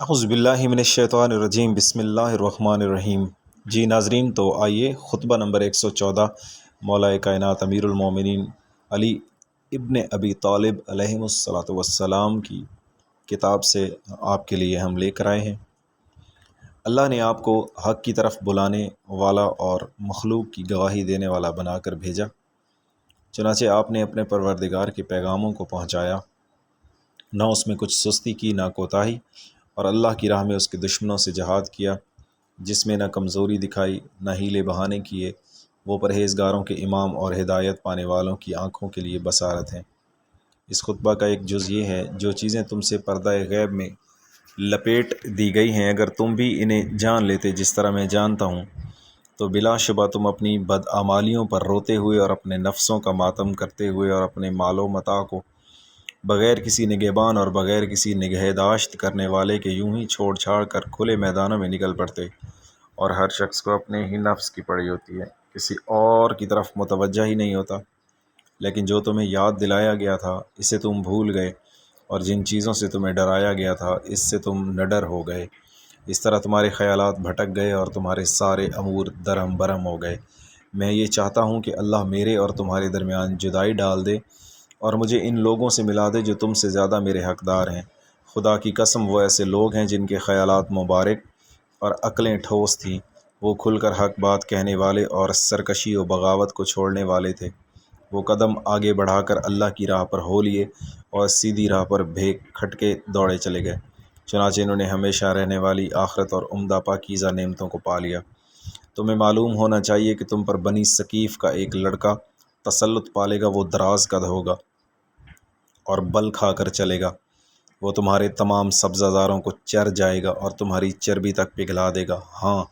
اعوذ باللہ من الشیطان الرجیم، بسم اللہ الرحمن الرحیم۔ جی ناظرین، تو آئیے خطبہ نمبر 114 مولا کائنات امیر المومنین علی ابن ابی طالب علیہ الصلاۃ والسلام کی کتاب سے آپ کے لیے ہم لے کر آئے ہیں۔ اللہ نے آپ کو حق کی طرف بلانے والا اور مخلوق کی گواہی دینے والا بنا کر بھیجا، چنانچہ آپ نے اپنے پروردگار کے پیغاموں کو پہنچایا، نہ اس میں کچھ سستی کی نہ کوتاہی، اور اللہ کی راہ میں اس کے دشمنوں سے جہاد کیا، جس میں نہ کمزوری دکھائی نہ ہیلے بہانے کیے۔ وہ پرہیزگاروں کے امام اور ہدایت پانے والوں کی آنکھوں کے لیے بصارت ہیں۔ اس خطبہ کا ایک جز یہ ہے، جو چیزیں تم سے پردہ غیب میں لپیٹ دی گئی ہیں، اگر تم بھی انہیں جان لیتے جس طرح میں جانتا ہوں، تو بلا شبہ تم اپنی بدعمالیوں پر روتے ہوئے اور اپنے نفسوں کا ماتم کرتے ہوئے اور اپنے مال و متاع کو بغیر کسی نگہبان اور بغیر کسی نگہداشت کرنے والے کے یوں ہی چھوڑ چھاڑ کر کھلے میدانوں میں نکل پڑتے، اور ہر شخص کو اپنے ہی نفس کی پڑی ہوتی ہے، کسی اور کی طرف متوجہ ہی نہیں ہوتا۔ لیکن جو تمہیں یاد دلایا گیا تھا اسے تم بھول گئے، اور جن چیزوں سے تمہیں ڈرایا گیا تھا اس سے تم نڈر ہو گئے۔ اس طرح تمہارے خیالات بھٹک گئے اور تمہارے سارے امور درہم برہم ہو گئے۔ میں یہ چاہتا ہوں کہ اللہ میرے اور تمہارے درمیان جدائی ڈال دے اور مجھے ان لوگوں سے ملا دے جو تم سے زیادہ میرے حقدار ہیں۔ خدا کی قسم، وہ ایسے لوگ ہیں جن کے خیالات مبارک اور عقلیں ٹھوس تھیں، وہ کھل کر حق بات کہنے والے اور سرکشی و بغاوت کو چھوڑنے والے تھے۔ وہ قدم آگے بڑھا کر اللہ کی راہ پر ہو لیے اور سیدھی راہ پر بھیگ کھٹکے دوڑے چلے گئے، چنانچہ انہوں نے ہمیشہ رہنے والی آخرت اور عمدہ پاکیزہ نعمتوں کو پا لیا۔ تمہیں معلوم ہونا چاہیے کہ تم پر بنی ثقیف کا ایک لڑکا تسلط پالے گا، وہ دراز قد ہوگا اور بل کھا کر چلے گا، وہ تمہارے تمام سبزہ زاروں کو چر جائے گا اور تمہاری چربی تک پگھلا دے گا۔ ہاں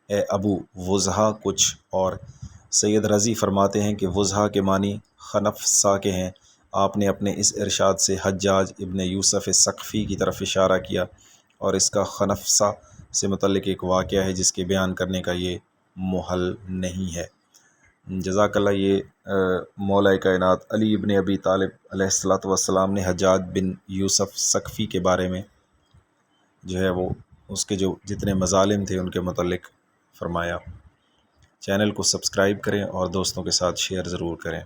اے ابو وضحا، کچھ اور سید رضی فرماتے ہیں کہ وضحا کے معنی خنفسا کے ہیں۔ آپ نے اپنے اس ارشاد سے حجاج ابن یوسف ثقفی کی طرف اشارہ کیا، اور اس کا خنفسا سے متعلق ایک واقعہ ہے جس کے بیان کرنے کا یہ محل نہیں ہے۔ جزاک اللہ۔ یہ مولا کائنات علی ابن ابی طالب علیہ الصلاۃ والسلام نے حجاج بن یوسف ثقفی کے بارے میں جو ہے وہ اس کے جو جتنے مظالم تھے ان کے متعلق فرمایا۔ چینل کو سبسکرائب کریں اور دوستوں کے ساتھ شیئر ضرور کریں۔